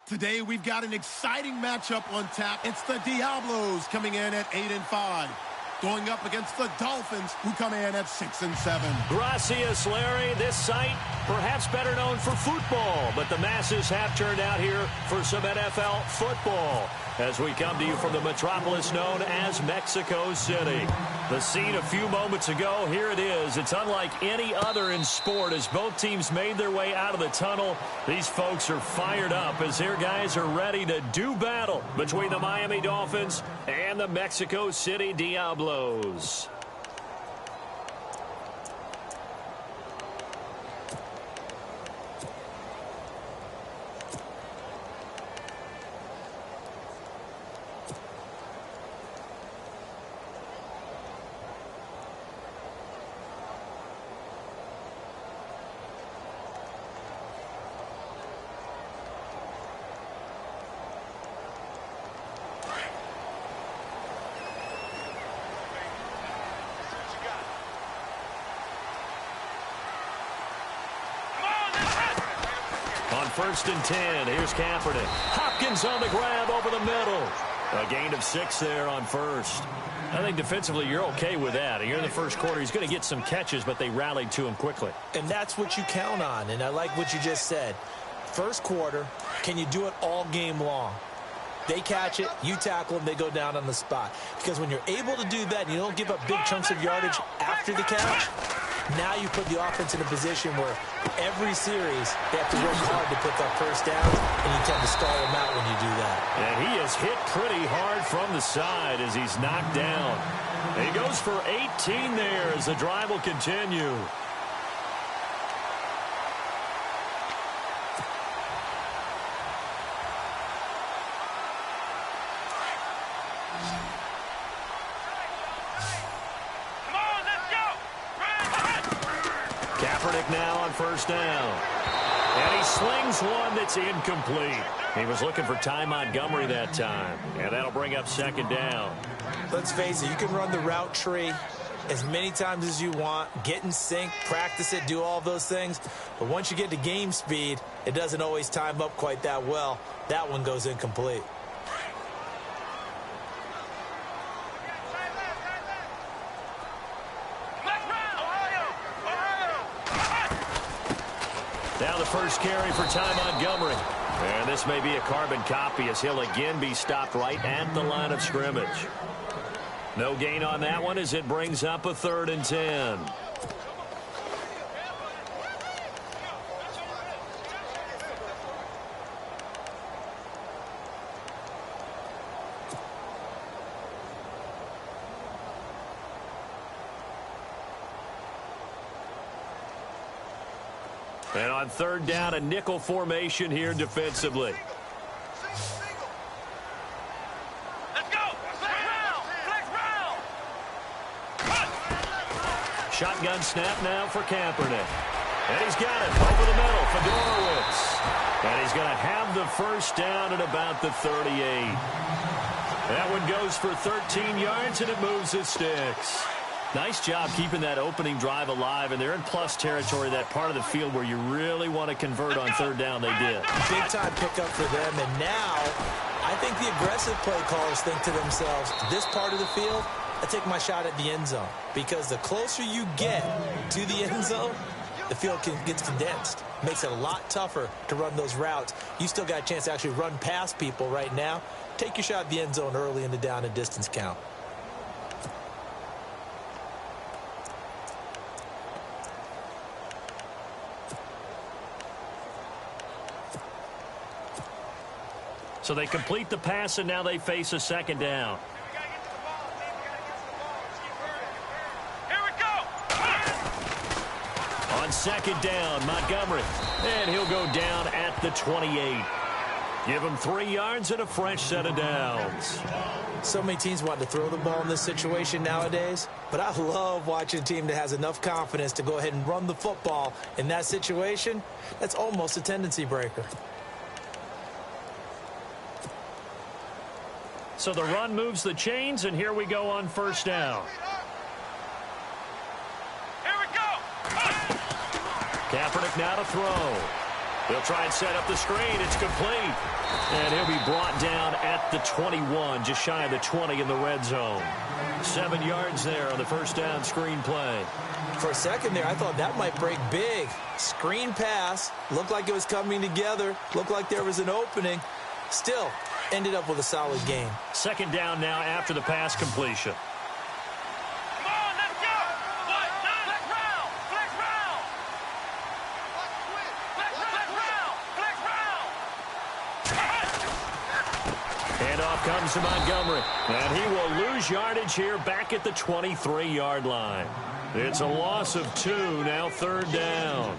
Today we've got an exciting matchup on tap. It's the Diablos coming in at 8-5. Going up against the Dolphins, who come in at 6-7. Gracias, Larry. This site, perhaps better known for football, but the masses have turned out here for some NFL football. As we come to you from the metropolis known as Mexico City. The scene a few moments ago, here it is. It's unlike any other in sport as both teams made their way out of the tunnel. These folks are fired up as their guys are ready to do battle between the Miami Dolphins and the Mexico City Diablos. First and 10. Here's Kaepernick. Hopkins on the grab over the middle. A gain of 6 there on first. I think defensively you're okay with that. Here in the first quarter, he's going to get some catches, but they rallied to him quickly. And that's what you count on, and I like what you just said. First quarter, can you do it all game long? They catch it, you tackle them, they go down on the spot. Because when you're able to do that and you don't give up big chunks of yardage after the catch, now you put the offense in a position where every series they have to work hard to put that first down, and you tend to stall them out when you do that. And he is hit pretty hard from the side as he's knocked down. He goes for 18 there as the drive will continue. Kaepernick now on first down. And he slings one that's incomplete. He was looking for Ty Montgomery that time. And that'll bring up second down. Let's face it, you can run the route tree as many times as you want, get in sync, practice it, do all those things. But once you get to game speed, it doesn't always time up quite that well. That one goes incomplete. Now the first carry for Ty Montgomery. And this may be a carbon copy as he'll again be stopped right at the line of scrimmage. No gain on that one as it brings up a 3rd and 10. And on 3rd down, a nickel formation here defensively. Let's go! Flex round! Shotgun snap now for Kaepernick. And he's got it over the middle for Dorowitz. And he's going to have the first down at about the 38. That one goes for 13 yards, and it moves the sticks. Nice job keeping that opening drive alive, and they're in plus territory, that part of the field where you really want to convert on 3rd down. They did. Big-time pickup for them, and now I think the aggressive play callers think to themselves, this part of the field, I take my shot at the end zone, because the closer you get to the end zone, the field gets condensed. Makes it a lot tougher to run those routes. You still got a chance to actually run past people right now. Take your shot at the end zone early in the down and distance count. So they complete the pass, and now they face a 2nd down. Here we go! On 2nd down, Montgomery. And he'll go down at the 28. Give him 3 yards and a fresh set of downs. So many teams want to throw the ball in this situation nowadays, but I love watching a team that has enough confidence to go ahead and run the football in that situation. That's almost a tendency breaker. So the run moves the chains, and here we go on 1st down. Here we go! Kaepernick now to throw. They'll try and set up the screen. It's complete. And he'll be brought down at the 21, just shy of the 20 in the red zone. 7 yards there on the first down screen play. For a second there, I thought that might break big. Screen pass. Looked like it was coming together. Looked like there was an opening. Still, ended up with a solid game. Second down now after the pass completion. Come on, let's go. What? Flex round. Flex round. Flex round. Flex round. Handoff comes to Montgomery. And he will lose yardage here back at the 23-yard line. It's a loss of 2, now third down.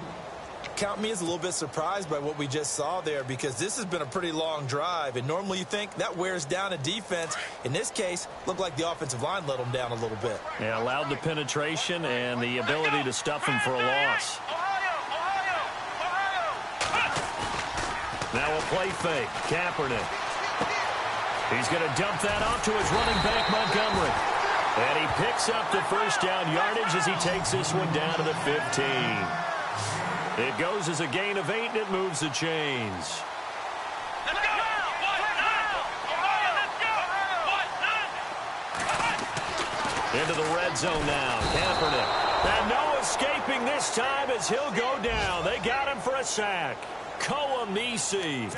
Count me as a little bit surprised by what we just saw there, because this has been a pretty long drive, and normally you think that wears down a defense. In this case, looked like the offensive line let them down a little bit. Yeah, allowed the penetration and the ability to stuff him for a loss. Now a play fake. Kaepernick. He's going to dump that off to his running back, Montgomery. And he picks up the first down yardage as he takes this one down to the 15. It goes as a gain of 8, and it moves the chains. Let's go. Into the red zone now. Kaepernick. And no escaping this time as he'll go down. They got him for a sack. Koamisi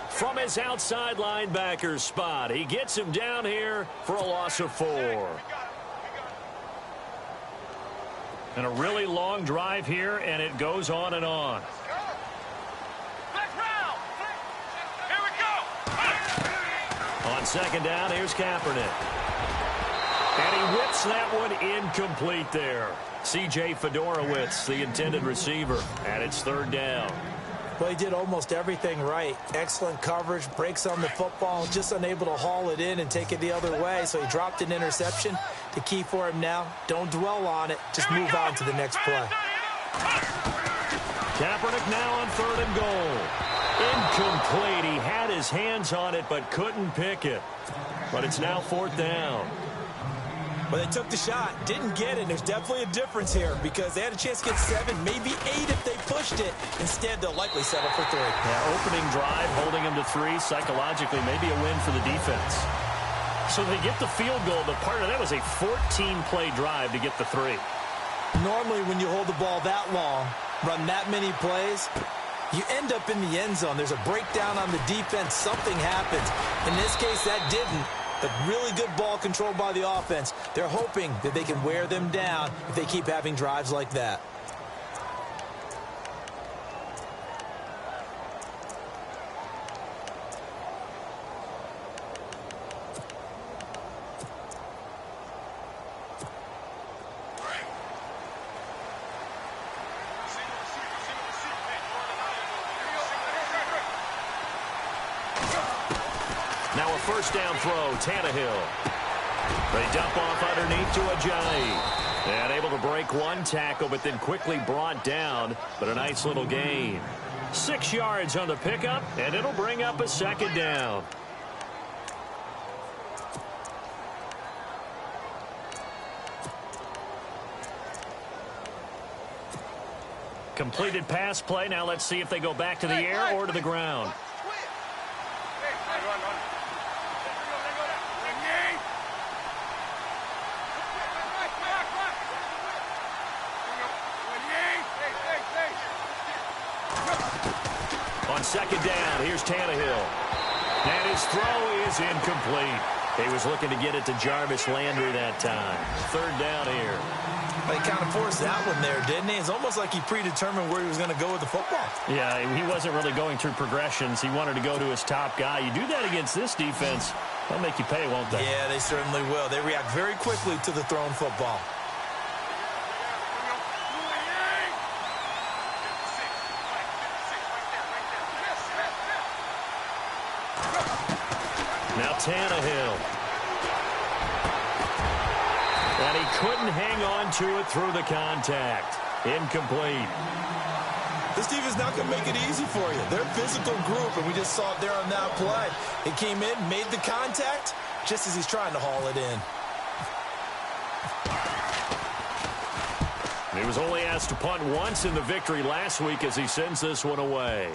from his outside linebacker spot. He gets him down here for a loss of 4. And a really long drive here, and it goes on and on. Here we go. On second down, here's Kaepernick. And he whips that one incomplete there. C.J. Fedorowicz, the intended receiver, and it's third down. Well, he did almost everything right. Excellent coverage, breaks on the football, just unable to haul it in and take it the other way, so he dropped an interception. The key for him now, don't dwell on it, just move on to the next play. Kaepernick now on third and goal. Incomplete. He had his hands on it but couldn't pick it. But it's now fourth down. Well, they took the shot, didn't get it. There's definitely a difference here because they had a chance to get 7, maybe 8 if they pushed it. Instead, they'll likely settle for 3. Yeah, opening drive, holding them to 3. Psychologically, maybe a win for the defense. So they get the field goal, but part of that was a 14-play drive to get the 3. Normally, when you hold the ball that long, run that many plays, you end up in the end zone. There's a breakdown on the defense. Something happens. In this case, that didn't. But really good ball control by the offense. They're hoping that they can wear them down if they keep having drives like that. Now a first down throw, Tannehill. They dump off underneath to Ajayi. And able to break one tackle, but then quickly brought down. But a nice little gain. 6 yards on the pickup, and it'll bring up a second down. Completed pass play. Now let's see if they go back to the air or to the ground. On second down, here's Tannehill. And his throw is incomplete. He was looking to get it to Jarvis Landry that time. Third down here. Well, he kind of forced that one there, didn't he? It's almost like he predetermined where he was going to go with the football. Yeah, he wasn't really going through progressions. He wanted to go to his top guy. You do that against this defense, they'll make you pay, won't they? Yeah, they certainly will. They react very quickly to the thrown football. Now Tannehill. And he couldn't hang on to it through the contact. Incomplete. This defense is not going to make it easy for you. They're a physical group, and we just saw it there on that play. He came in, made the contact, just as he's trying to haul it in. He was only asked to punt once in the victory last week as he sends this one away.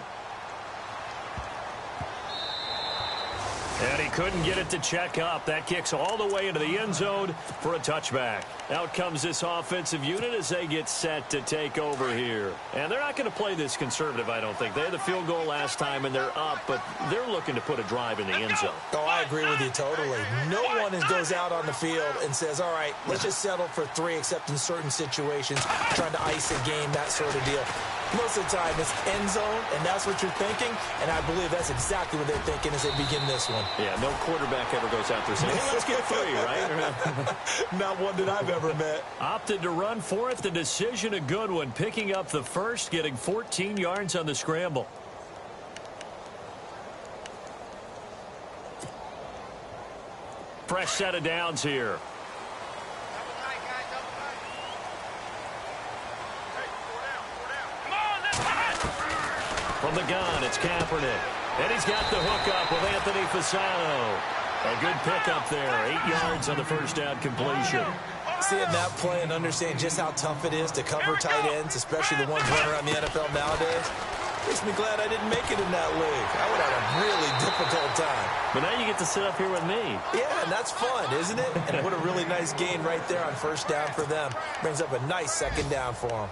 And he couldn't get it to check up. That kicks all the way into the end zone for a touchback. Out comes this offensive unit as they get set to take over here. And they're not going to play this conservative, I don't think. They had the field goal last time, and they're up, but they're looking to put a drive in the end zone. Oh, I agree with you totally. No one goes out on the field and says, all right, let's just settle for 3, except in certain situations, trying to ice a game, that sort of deal. Most of the time, it's end zone, and that's what you're thinking, and I believe that's exactly what they're thinking as they begin this one. Yeah, no quarterback ever goes out there saying, hey, let's get 3, right? Not one that I've ever met. Opted to run for it. The decision a good one. Picking up the first, getting 14 yards on the scramble. Fresh set of downs here. From the gun, it's Kaepernick. And he's got the hook up with Anthony Fasano. A good pickup there. 8 yards on the first down completion. Seeing that play and understanding just how tough it is to cover tight ends, especially the ones running around the NFL nowadays, makes me glad I didn't make it in that league. I would have had a really difficult time. But now you get to sit up here with me. Yeah, and that's fun, isn't it? And what a really nice gain right there on first down for them. Brings up a nice second down for them.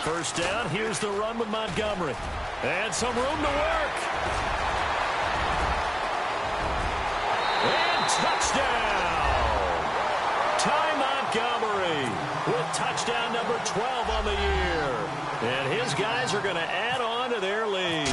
First down, here's the run with Montgomery. And some room to work. And touchdown! Ty Montgomery with touchdown number 12 on the year. And his guys are going to add on to their lead.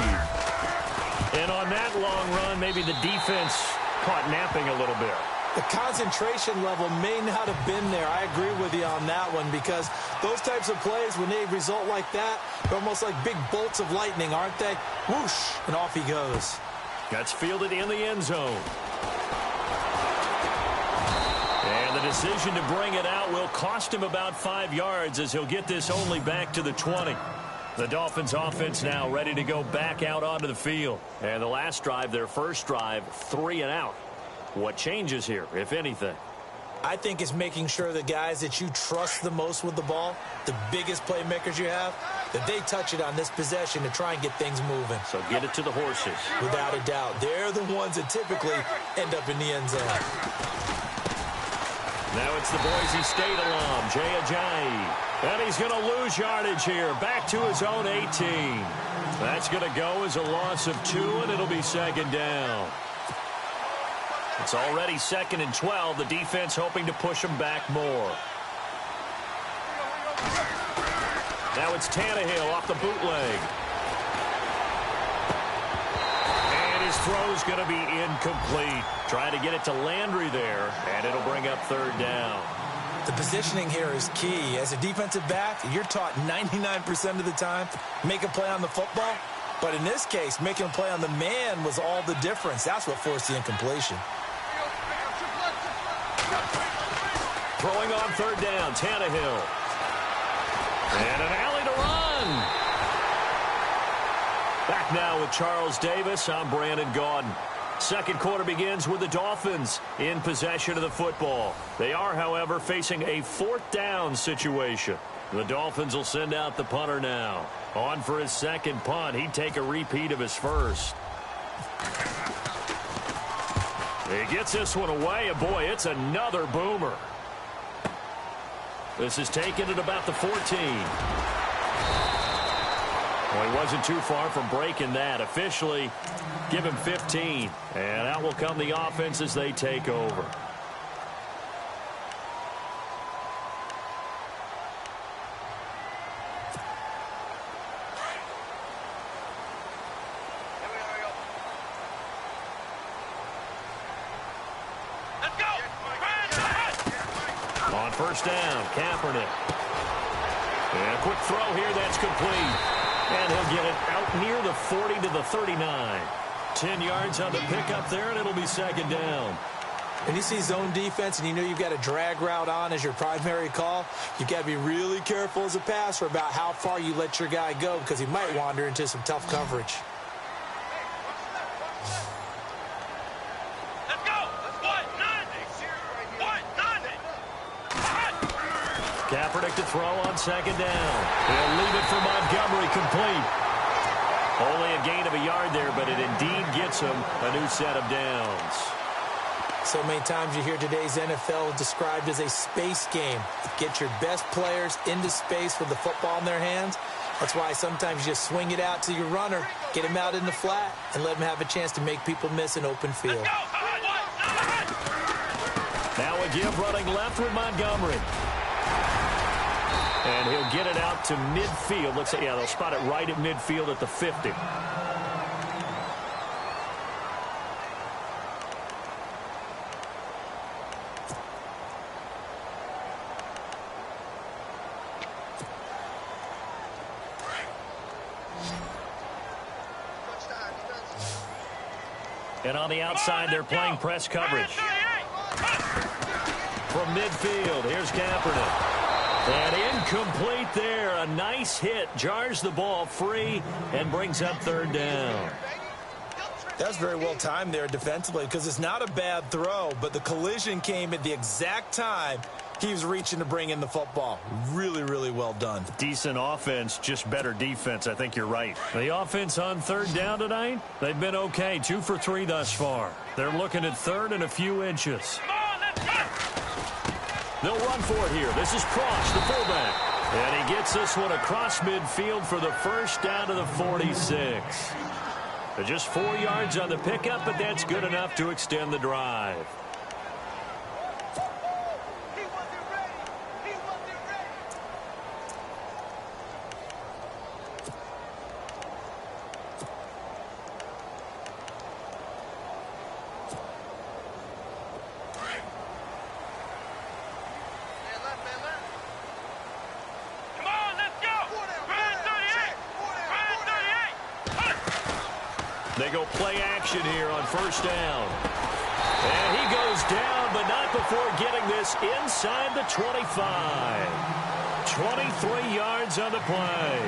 And on that long run, maybe the defense caught napping a little bit. The concentration level may not have been there. I agree with you on that one because those types of plays, when they result like that, they're almost like big bolts of lightning, aren't they? Whoosh, and off he goes. That's fielded in the end zone. And the decision to bring it out will cost him about 5 yards as he'll get this only back to the 20. The Dolphins offense now ready to go back out onto the field. And the last drive, their first drive, 3 and out. What changes here, if anything? I think it's making sure the guys that you trust the most with the ball, the biggest playmakers you have, that they touch it on this possession to try and get things moving. So get it to the horses. Without a doubt. They're the ones that typically end up in the end zone. Now it's the Boise State alum, Jay Ajayi. And he's going to lose yardage here, back to his own 18. That's going to go as a loss of 2, and it'll be second down. It's already 2nd and 12. The defense hoping to push them back more. Now it's Tannehill off the bootleg. And his throw's going to be incomplete. Trying to get it to Landry there, and it'll bring up 3rd down. The positioning here is key. As a defensive back, you're taught 99% of the time, make a play on the football. But in this case, making a play on the man was all the difference. That's what forced the incompletion. Throwing on 3rd down, Tannehill. And an alley to run. Back now with Charles Davis. I'm Brandon Gaudin. Second quarter begins with the Dolphins in possession of the football. They are, however, facing a 4th down situation. The Dolphins will send out the punter now. On for his second punt. He'd take a repeat of his first. He gets this one away, and boy, it's another boomer. This is taken at about the 14. Well, he wasn't too far from breaking that. Officially, give him 15. And out will come the offense as they take over. On first down, Kaepernick. And a quick throw here, that's complete. And he'll get it out near the 40 to the 39. 10 yards on the pickup there, and it'll be second down. When you see zone defense and you know you've got a drag route on as your primary call, you've got to be really careful as a passer about how far you let your guy go because he might wander into some tough coverage. Let's go. What? None. What? None. Kaepernick to throw on second down. He'll leave it for Montgomery, complete. Only a gain of a yard there, but it indeed gets him a new set of downs. So many times you hear today's NFL described as a space game. Get your best players into space with the football in their hands. That's why sometimes you just swing it out to your runner, get him out in the flat, and let him have a chance to make people miss an open field. Now a give running left with Montgomery. And he'll get it out to midfield. Let's say, yeah, they'll spot it right at midfield at the 50. And on the outside, they're playing press coverage. From midfield, here's Kaepernick. And incomplete there. A nice hit. Jars the ball free and brings up third down. That was very well timed there defensively because it's not a bad throw, but the collision came at the exact time he was reaching to bring in the football. Really, really well done. Decent offense, just better defense. I think you're right. The offense on third down tonight, they've been okay. 2 for 3 thus far. They're looking at third and a few inches. They'll run for it here. This is Cross, the fullback. And he gets this one across midfield for the first down to the 46. Just 4 yards on the pickup, but that's good enough to extend the drive. They go play action here on first down. And he goes down, but not before getting this inside the 25. 23 yards on the play.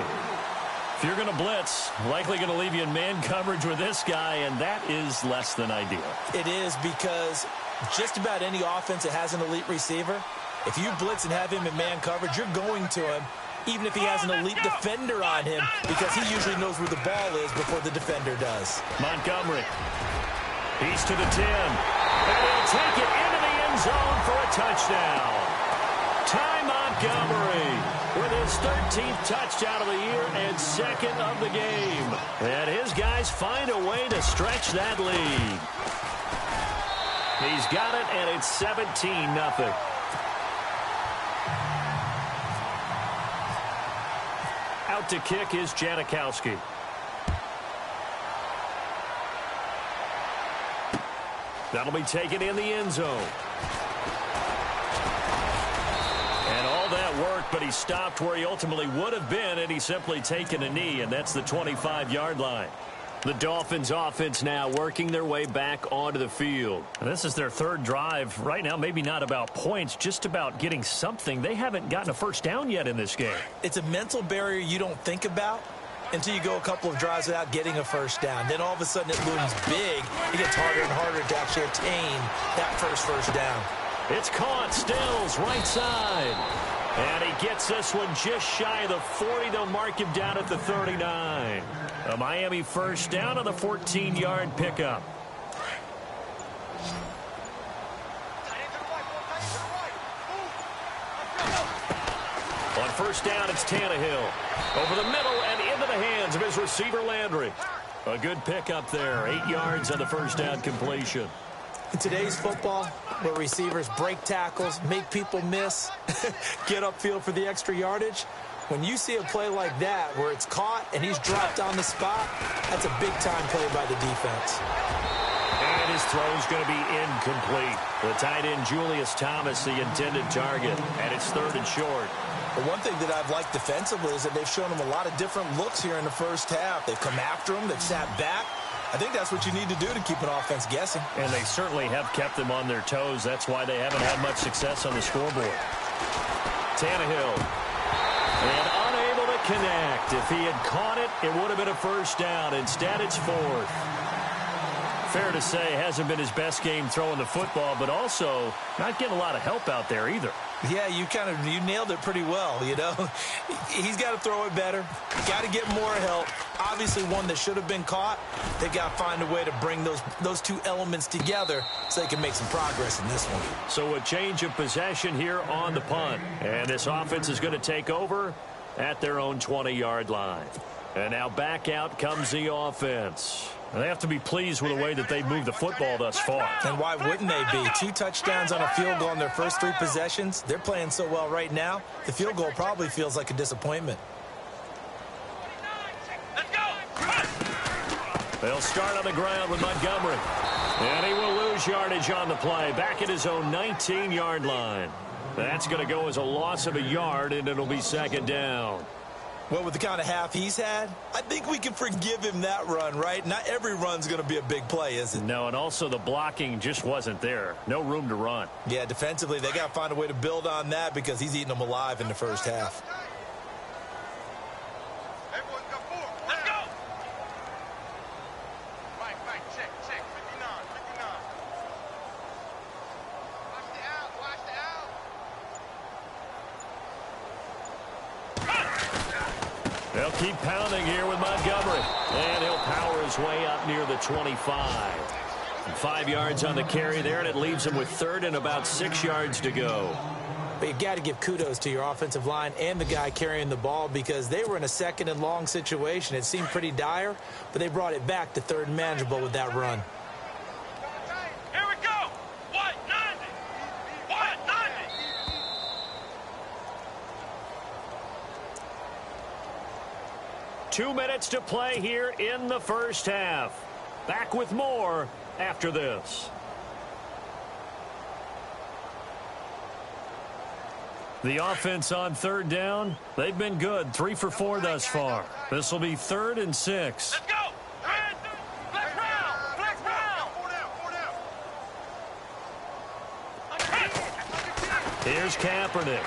If you're going to blitz, likely going to leave you in man coverage with this guy, and that is less than ideal. It is because just about any offense that has an elite receiver, if you blitz and have him in man coverage, you're going to him, even if he has an elite defender on him, because he usually knows where the ball is before the defender does. Montgomery. He's to the 10. And he'll take it into the end zone for a touchdown. Ty Montgomery with his 13th touchdown of the year and second of the game. And his guys find a way to stretch that lead. He's got it, and it's 17-0. Out to kick is Janikowski. That'll be taken in the end zone. And all that work, but he stopped where he ultimately would have been, and he's simply taken a knee, and that's the 25-yard line. The Dolphins offense now working their way back onto the field. And this is their third drive. Right now, maybe not about points, just about getting something. They haven't gotten a first down yet in this game. It's a mental barrier you don't think about until you go a couple of drives without getting a first down. Then all of a sudden it looms big. It gets harder and harder to actually attain that first down. It's caught. Stills, right side. And he gets this one just shy of the 40. They'll mark him down at the 39. A Miami first down on the 14-yard pickup. On first down, it's Tannehill. Over the middle and into the hands of his receiver, Landry. A good pickup there. 8 yards on the first down completion. In today's football, where receivers break tackles, make people miss, get upfield for the extra yardage, when you see a play like that where it's caught and he's dropped on the spot, that's a big-time play by the defense. And his throw's going to be incomplete. The tight end, Julius Thomas, the intended target, and it's third and short. But one thing that I've liked defensively is that they've shown him a lot of different looks here in the first half. They've come after him. They've sat back. I think that's what you need to do to keep an offense guessing. And they certainly have kept them on their toes. That's why they haven't had much success on the scoreboard. Tannehill. And unable to connect. If he had caught it, it would have been a first down. Instead, it's fourth. Fair to say, hasn't been his best game throwing the football, but also not getting a lot of help out there either. Yeah, you nailed it pretty well, you know. He's got to throw it better. Got to get more help. Obviously, one that should have been caught. They've got to find a way to bring those two elements together so they can make some progress in this one. So a change of possession here on the punt. And this offense is going to take over at their own 20-yard line. And now back out comes the offense. And they have to be pleased with the way that they've moved the football thus far. And why wouldn't they be? 2 touchdowns on a field goal in their first 3 possessions. They're playing so well right now, the field goal probably feels like a disappointment. Let's go. They'll start on the ground with Montgomery. And he will lose yardage on the play. Back at his own 19-yard line. That's going to go as a loss of a yard, and it'll be second down. Well, with the kind of half he's had, I think we can forgive him that run, right? Not every run's going to be a big play, is it? No, and also the blocking just wasn't there. No room to run. Yeah, defensively, they got to find a way to build on that because he's eating them alive in the first half. Let's go. Right, check, 59. Watch the out. They'll keep pounding here with Montgomery. And he'll power his way up near the 25. 5 yards on the carry there, and it leaves him with third and about 6 yards to go. But you've got to give kudos to your offensive line and the guy carrying the ball because they were in a second and long situation. It seemed pretty dire, but they brought it back to third and manageable with that run. Here we go. What? 90. 2 minutes to play here in the first half. Back with more after this. The offense on third down, they've been good. 3 for 4 thus far. This will be 3rd and 6. Let's go. Flex round. Here's Kaepernick.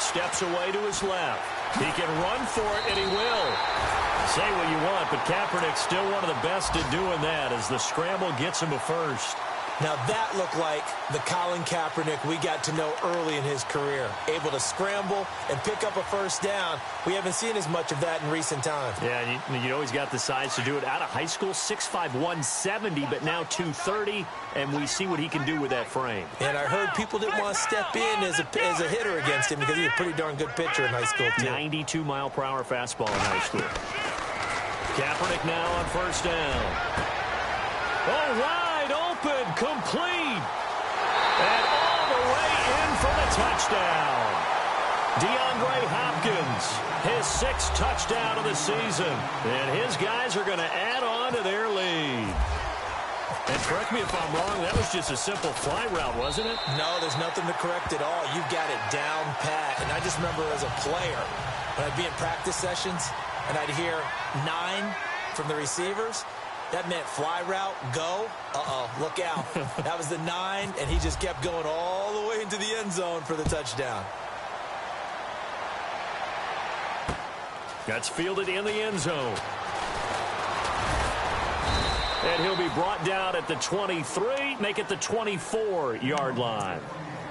Steps away to his left. He can run for it, and he will. Say what you want, but Kaepernick's still one of the best at doing that as the scramble gets him a first. Now that looked like the Colin Kaepernick we got to know early in his career. Able to scramble and pick up a first down. We haven't seen as much of that in recent times. Yeah, and you always got the size to do it. Out of high school, 6'5", 170, but now 230, and we see what he can do with that frame. And I heard people didn't want to step in as a hitter against him because he's a pretty darn good pitcher in high school, too. 92-mile-per-hour fastball in high school. Kaepernick now on first down. Oh, wide open, complete. And all the way in for the touchdown. DeAndre Hopkins, his 6th touchdown of the season. And his guys are going to add on to their lead. And correct me if I'm wrong, that was just a simple fly route, wasn't it? No, there's nothing to correct at all. You've got it down pat. And I just remember as a player, when I'd be in practice sessions, and I'd hear 9 from the receivers, that meant fly route, go. Look out. That was the 9, and he just kept going all the way into the end zone for the touchdown. That's fielded in the end zone. And he'll be brought down at the 23, make it the 24-yard line.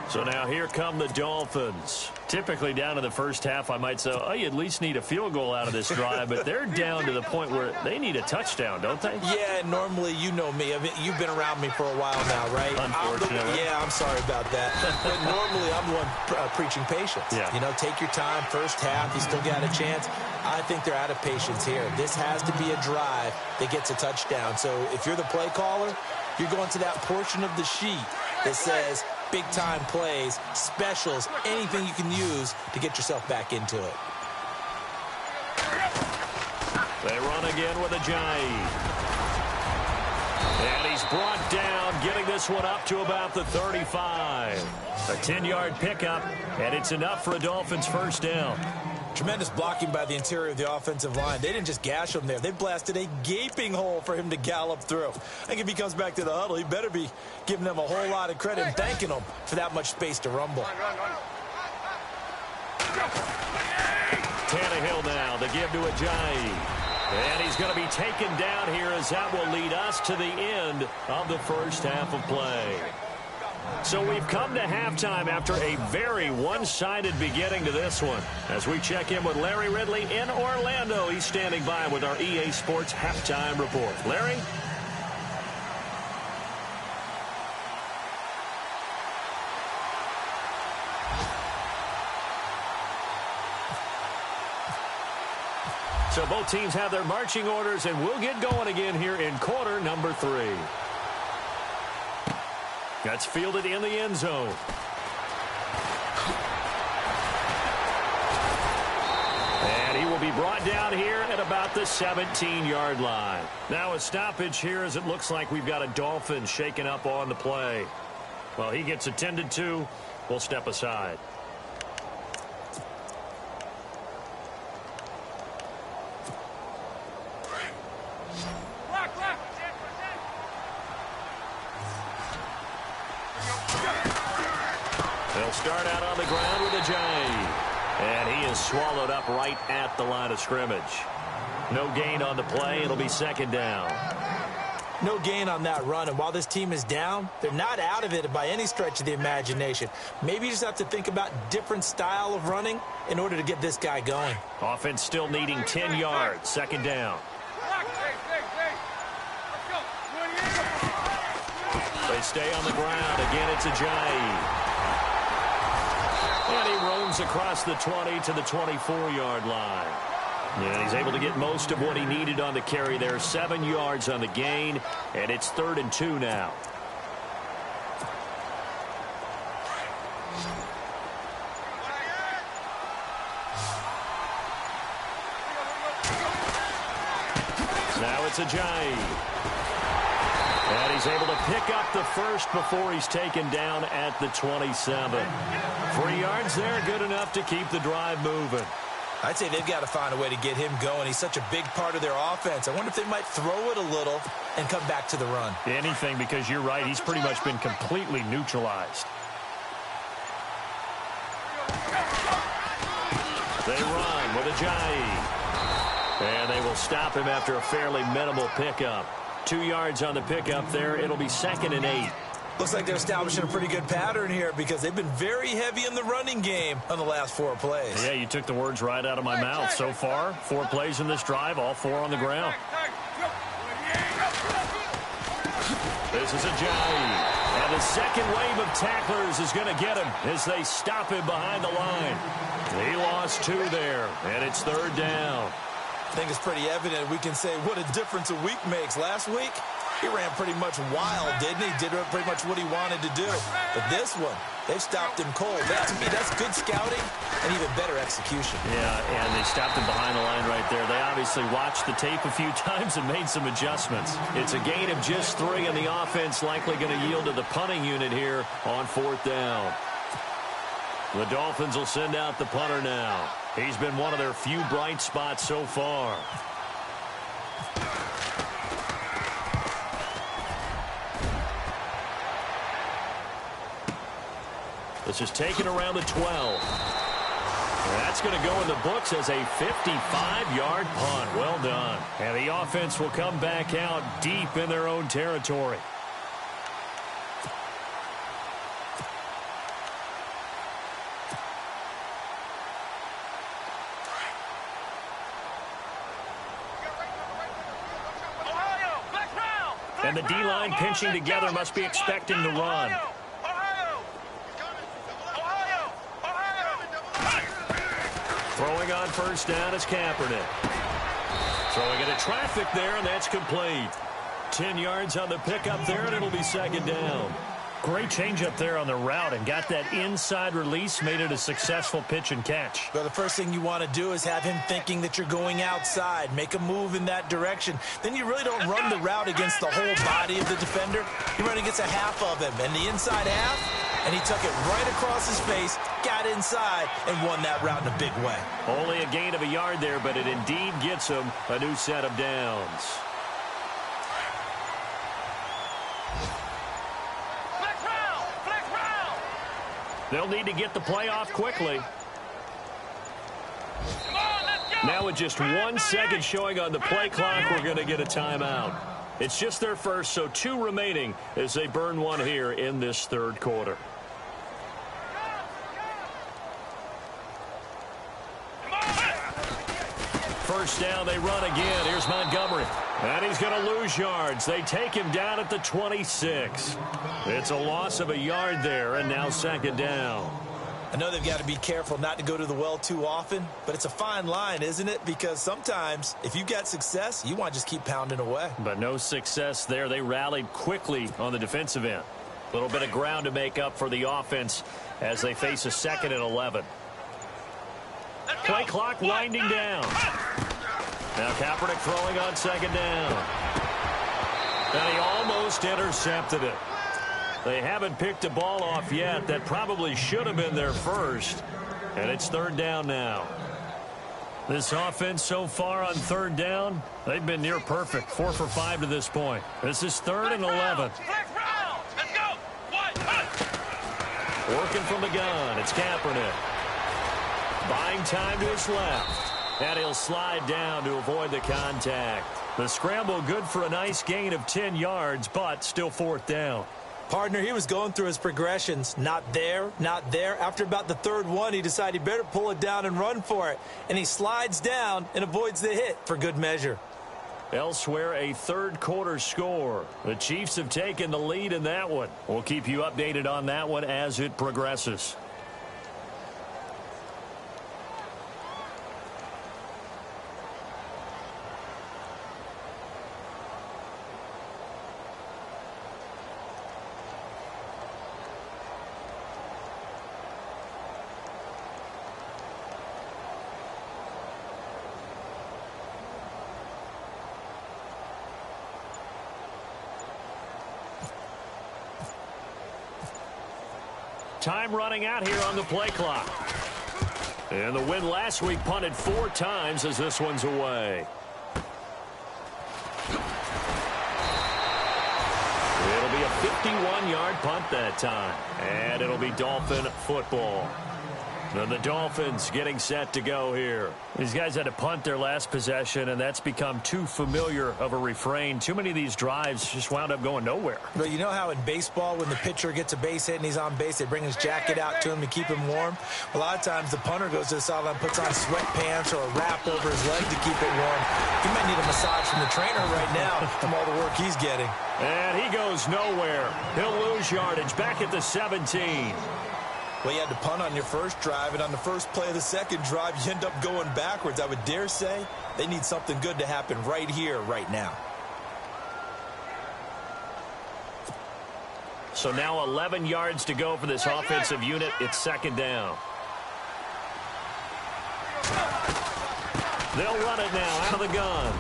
So now here come the Dolphins. Typically down to the first half, I might say, oh, you at least need a field goal out of this drive, but they're down to the point where they need a touchdown, don't they? Yeah, normally, you know me. I mean, you've been around me for a while now, right? Unfortunately. I'm sorry about that. But normally, I'm the one preaching patience. Yeah. You know, take your time. First half, you still got a chance. I think they're out of patience here. This has to be a drive that gets a touchdown. So if you're the play caller, you're going to that portion of the sheet that says big-time plays, specials, anything you can use to get yourself back into it. They run again with Ajayi. And he's brought down, getting this one up to about the 35. A 10-yard pickup, and it's enough for a Dolphins first down. Tremendous blocking by the interior of the offensive line. They didn't just gash him there. They blasted a gaping hole for him to gallop through. I think if he comes back to the huddle, he better be giving them a whole lot of credit and thanking them for that much space to rumble. Tannehill now, the give to Ajayi. And he's going to be taken down here as that will lead us to the end of the first half of play. So we've come to halftime after a very one-sided beginning to this one. As we check in with Larry Ridley in Orlando, he's standing by with our EA Sports halftime report. Larry? So both teams have their marching orders, and we'll get going again here in quarter number 3. That's fielded in the end zone. And he will be brought down here at about the 17-yard line. Now a stoppage here as it looks like we've got a Dolphins shaken up on the play. Well, he gets attended to. We'll step aside. They'll start out on the ground with Ajayi. And he is swallowed up right at the line of scrimmage. No gain on the play. It'll be second down. No gain on that run, and while this team is down, they're not out of it by any stretch of the imagination. Maybe you just have to think about different style of running in order to get this guy going. Offense still needing 10 yards. Second down. They stay on the ground. Again, it's Ajayi. And he roams across the 20 to the 24-yard line. And he's able to get most of what he needed on the carry there. 7 yards on the gain, and it's 3rd and 2 now. Now it's Ajayi. And he's able to pick up the first before he's taken down at the 27. 3 yards there, good enough to keep the drive moving. I'd say they've got to find a way to get him going. He's such a big part of their offense. I wonder if they might throw it a little and come back to the run. Anything, because you're right. He's pretty much been completely neutralized. They run with Ajayi. And they will stop him after a fairly minimal pickup. 2 yards on the pickup there. It'll be 2nd and 8. Looks like they're establishing a pretty good pattern here because they've been very heavy in the running game on the last 4 plays. Yeah, you took the words right out of my mouth. So far, 4 plays in this drive, all 4 on the ground. This is Ajayi. And the second wave of tacklers is going to get him as they stop him behind the line. He lost 2 there, and it's 3rd down. I think it's pretty evident we can say what a difference a week makes. Last week, he ran pretty much wild, didn't he? Did pretty much what he wanted to do. But this one, they've stopped him cold. To me, that's good scouting and even better execution. Yeah, and they stopped him behind the line right there. They obviously watched the tape a few times and made some adjustments. It's a gain of just 3, and the offense likely going to yield to the punting unit here on 4th down. The Dolphins will send out the punter now. He's been one of their few bright spots so far. This is taken around the 12. That's going to go in the books as a 55-yard punt. Well done. And the offense will come back out deep in their own territory. And the D-line pinching together must be expecting to run. Throwing on 1st down is Kaepernick. Throwing into traffic there, and that's complete. 10 yards on the pickup there, and it'll be 2nd down. Great change up there on the route and got that inside release, made it a successful pitch and catch. Well, the first thing you want to do is have him thinking that you're going outside, make a move in that direction. Then you really don't run the route against the whole body of the defender. You run against a half of him, and the inside half, and he took it right across his face, got inside and won that route in a big way. Only a gain of a yard there, but it indeed gets them a new set of downs. Flex round! Flex round! They'll need to get the play off quickly. Come on, let's go! Now with just 1 second showing on the play clock, we're going to get a timeout. It's just their first, so 2 remaining as they burn one here in this third quarter. First down, they run again. Here's Montgomery. And he's going to lose yards. They take him down at the 26. It's a loss of a yard there, and now second down. I know they've got to be careful not to go to the well too often, but it's a fine line, isn't it? Because sometimes if you got success, you want to just keep pounding away. But no success there. They rallied quickly on the defensive end. A little bit of ground to make up for the offense as they face a 2nd and 11. Play clock winding down. Now Kaepernick throwing on second down. And he almost intercepted it. They haven't picked a ball off yet. That probably should have been their first. And it's third down now. This offense so far on third down, they've been near perfect. 4 for 5 to this point. This is 3rd and 11. Let's go! Working from the gun. It's Kaepernick. Buying time to his left. And he'll slide down to avoid the contact. The scramble good for a nice gain of 10 yards, but still 4th down. Partner, he was going through his progressions. Not there, not there. After about the 3rd one, he decided he better pull it down and run for it. And he slides down and avoids the hit for good measure. Elsewhere, a third quarter score. The Chiefs have taken the lead in that one. We'll keep you updated on that one as it progresses. Time running out here on the play clock. And the win last week punted 4 times as this one's away. It'll be a 51-yard punt that time. And it'll be Dolphin football. And the Dolphins getting set to go here. These guys had to punt their last possession, and that's become too familiar of a refrain. Too many of these drives just wound up going nowhere. But you know how in baseball, when the pitcher gets a base hit and he's on base, they bring his jacket out to him to keep him warm? A lot of times the punter goes to the sideline, puts on sweatpants or a wrap over his leg to keep it warm. He might need a massage from the trainer right now from all the work he's getting. And he goes nowhere. He'll lose yardage back at the 17. Well, you had to punt on your first drive, and on the first play of the second drive, you end up going backwards. I would dare say they need something good to happen right here, right now. So now 11 yards to go for this offensive unit. It's second down. They'll run it now out of the gun.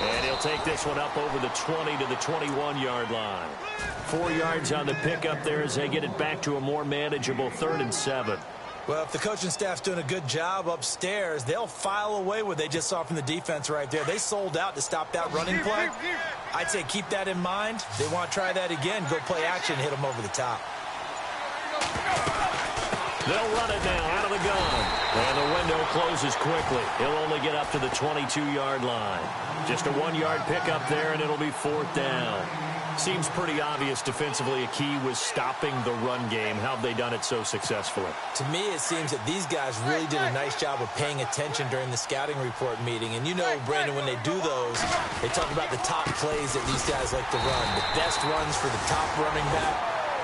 And he'll take this one up over the 20 to the 21-yard line. 4 yards on the pickup there as they get it back to a more manageable 3rd and 7. Well, if the coaching staff's doing a good job upstairs, they'll file away what they just saw from the defense right there. They sold out to stop that running play. I'd say keep that in mind. If they want to try that again, go play action, hit them over the top. They'll run it now out of the gun. And the window closes quickly. He'll only get up to the 22-yard line. Just a 1-yard pickup there, and it'll be 4th down. Seems pretty obvious defensively a key was stopping the run game. How have they done it so successfully? To me, it seems that these guys really did a nice job of paying attention during the scouting report meeting. And you know, Brandon, when they do those, they talk about the top plays that these guys like to run. The best runs for the top running back.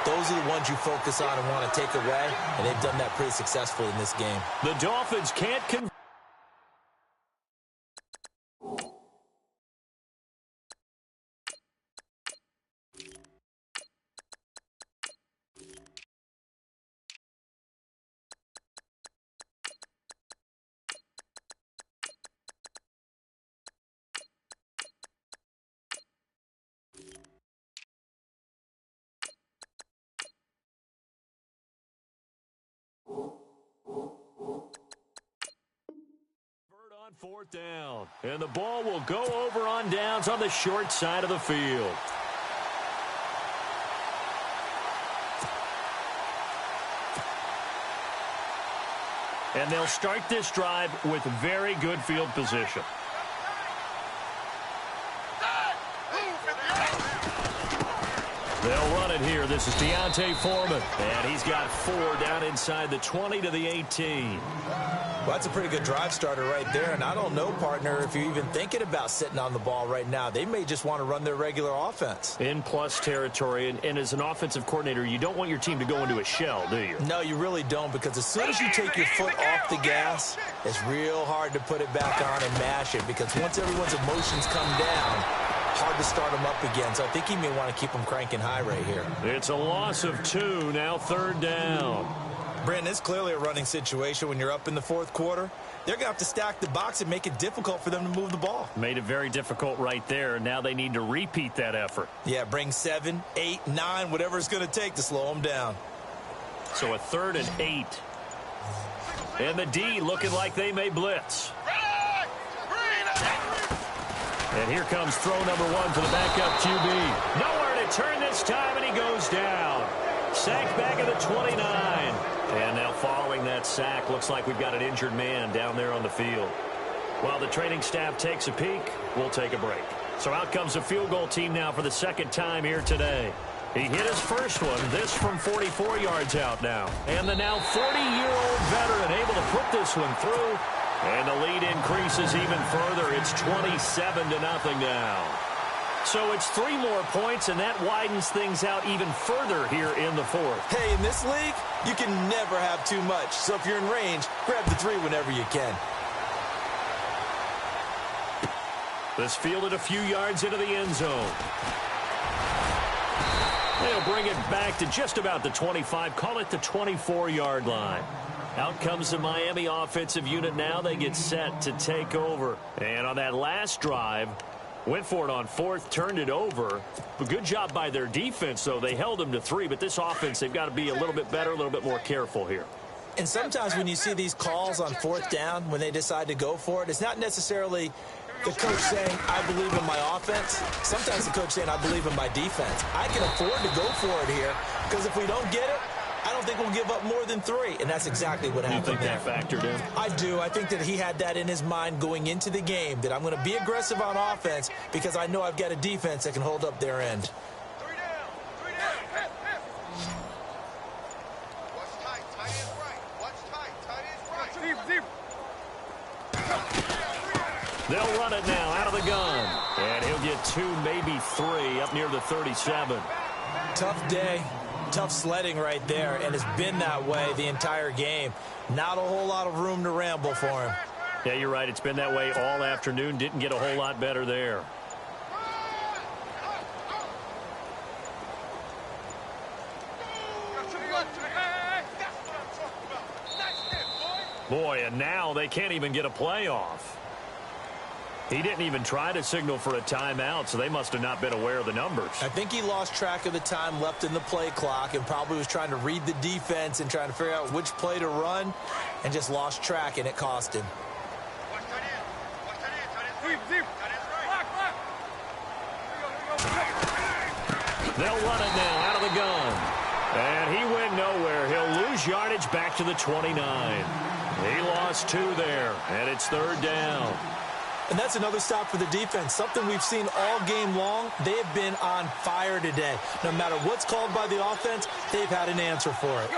Those are the ones you focus on and want to take away, and they've done that pretty successfully in this game. The Dolphins can't convert. You 4th down. And the ball will go over on downs on the short side of the field. And they'll start this drive with very good field position. They'll run it here. This is Deontay Foreman. And he's got 4 down inside the 20 to the 18. Well, that's a pretty good drive starter right there. And I don't know, partner, if you're even thinking about sitting on the ball right now. They may just want to run their regular offense. In plus territory. And as an offensive coordinator, you don't want your team to go into a shell, do you? No, you really don't, because as soon as you take your foot off the gas, it's real hard to put it back on and mash it, because once everyone's emotions come down, hard to start them up again. So I think he may want to keep them cranking high right here. It's a loss of 2, now 3rd down. Brandon, it's clearly a running situation when you're up in the 4th quarter. They're going to have to stack the box and make it difficult for them to move the ball. Made it very difficult right there. Now they need to repeat that effort. Yeah, bring 7, 8, 9, whatever it's going to take to slow them down. So a 3rd and 8. And the D looking like they may blitz. And here comes throw number 1 for the backup QB. Nowhere to turn this time, and he goes down. Sacked back at the 29. And now following that sack, looks like we've got an injured man down there on the field. While the training staff takes a peek, we'll take a break. So out comes the field goal team now for the 2nd time here today. He hit his first one, this from 44 yards out now. And the now 40-year-old veteran able to put this one through. And the lead increases even further. It's 27-0 now. So it's 3 more points, and that widens things out even further here in the 4th. Hey, in this league, you can never have too much. So if you're in range, grab the 3 whenever you can. This fielded a few yards into the end zone. They'll bring it back to just about the 25. Call it the 24-yard line. Out comes the Miami offensive unit now. They get set to take over. And on that last drive, went for it on 4th, turned it over. But good job by their defense, though. They held them to 3, but this offense, they've got to be a little bit better, a little bit more careful here. And sometimes when you see these calls on 4th down, when they decide to go for it, it's not necessarily the coach saying, I believe in my offense. Sometimes the coach saying, I believe in my defense. I can afford to go for it here, because if we don't get it, I don't think we'll give up more than 3, and that's exactly what happened there. You think that factored in? I do. I think that he had that in his mind going into the game, that I'm going to be aggressive on offense because I know I've got a defense that can hold up their end. 3 down. 3 down. Watch tight. Tight is right. Watch tight. Tight is right. They'll run it now out of the gun. And he'll get 2, maybe 3 up near the 37. Tough day. Tough sledding right there, and it's been that way the entire game. Not a whole lot of room to ramble for him. Yeah, you're right. It's been that way all afternoon. Didn't get a whole lot better there. Boy, and now they can't even get a play off. He didn't even try to signal for a timeout, so they must have not been aware of the numbers. I think he lost track of the time left in the play clock and probably was trying to read the defense and trying to figure out which play to run and just lost track, and it cost him. They'll run it now out of the gun. And he went nowhere. He'll lose yardage back to the 29. He lost 2 there, and it's 3rd down. And that's another stop for the defense, something we've seen all game long. They have been on fire today. No matter what's called by the offense, they've had an answer for it.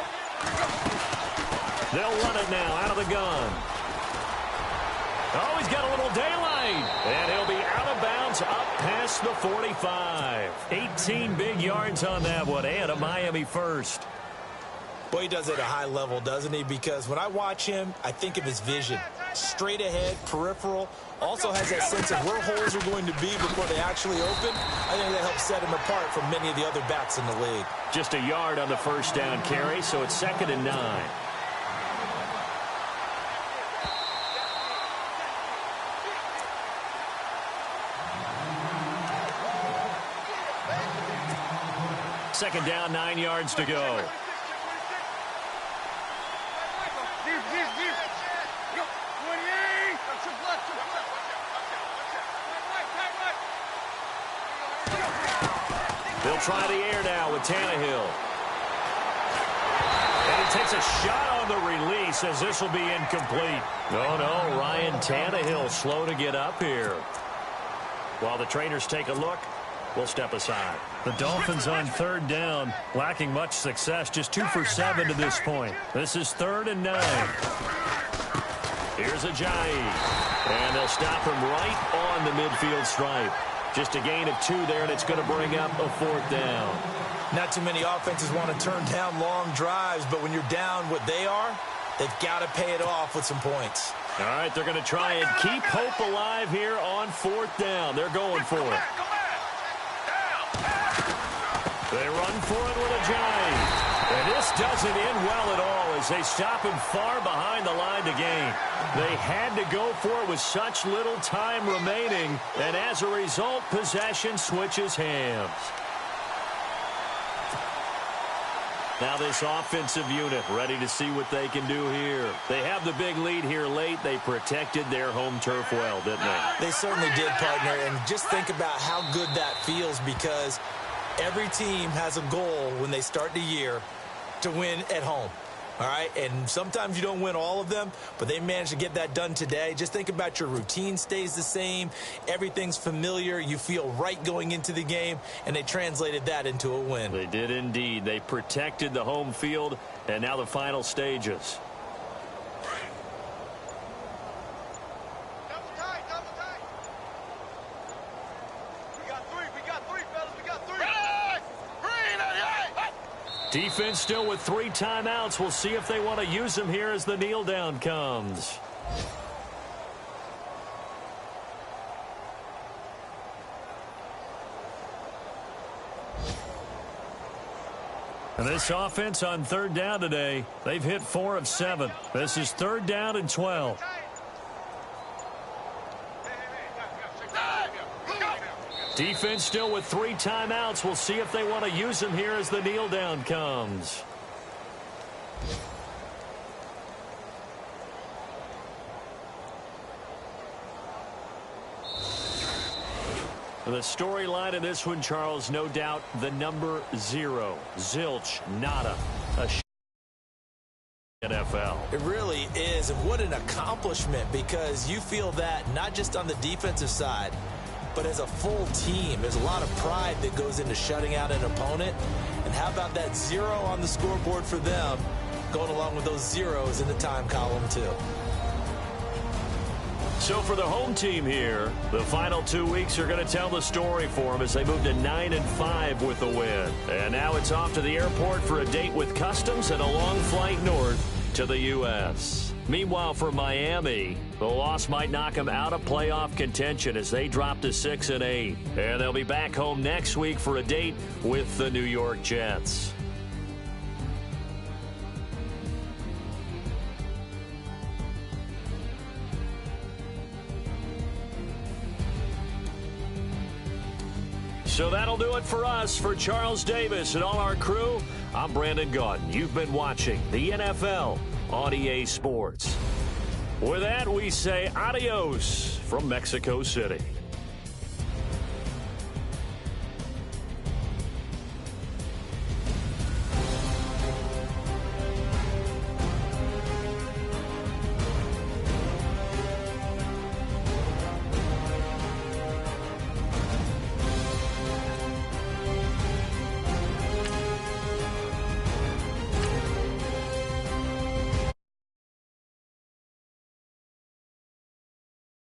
They'll run it now out of the gun. Oh, he's got a little daylight. And he'll be out of bounds up past the 45. 18 big yards on that one, and a Miami first. Boy, he does it at a high level, doesn't he? Because when I watch him, I think of his vision. Straight ahead, peripheral. Also has that sense of where holes are going to be before they actually open. I think that helps set him apart from many of the other backs in the league. Just a yard on the first down carry, so it's 2nd and 9. Second down, 9 yards to go. They'll try the air now with Tannehill. And he takes a shot on the release as this will be incomplete. No, Ryan Tannehill slow to get up here. While the trainers take a look, we'll step aside. The Dolphins on third down, lacking much success, just 2 for 7 to this point. This is 3rd and 9. Here's Ajayi. And they'll stop him right on the midfield stripe. Just a gain of 2 there, and it's going to bring up a 4th down. Not too many offenses want to turn down long drives, but when you're down what they are, they've got to pay it off with some points. All right, they're going to try and keep hope alive here on 4th down. They're going for it. They run for it with Ajayi. And this doesn't end well at all as they stop him far behind the line to gain. They had to go for it with such little time remaining, and as a result, possession switches hands. Now this offensive unit ready to see what they can do here. They have the big lead here late. They protected their home turf well, didn't they? They certainly did, partner, and just think about how good that feels because every team has a goal when they start the year to win at home. All right, and sometimes you don't win all of them, but they managed to get that done today. Just think about your routine stays the same. Everything's familiar. You feel right going into the game, and they translated that into a win. They did indeed. They protected the home field, and now the final stages. Double tight, double tight. We got three, fellas. We got 3. Defense still with 3 timeouts. We'll see if they want to use them here as the kneel down comes. And this offense on third down today, they've hit 4 of 7. This is 3rd down and 12. Defense still with 3 timeouts. We'll see if they want to use them here as the kneel down comes. The storyline of this one, Charles, no doubt the number 0. Zilch, nada. A NFL. It really is, and what an accomplishment because you feel that not just on the defensive side, but as a full team. There's a lot of pride that goes into shutting out an opponent. And how about that 0 on the scoreboard for them, going along with those zeros in the time column too. So for the home team here, the final 2 weeks are going to tell the story for them as they move to 9-5 with the win. And now it's off to the airport for a date with Customs and a long flight north to the U.S. Meanwhile, for Miami, the loss might knock them out of playoff contention as they drop to 6-8. And they'll be back home next week for a date with the New York Jets. So that'll do it for us. For Charles Davis and all our crew, I'm Brandon Gaudin. You've been watching the NFL on EA Sports. With that, we say adios from Mexico City.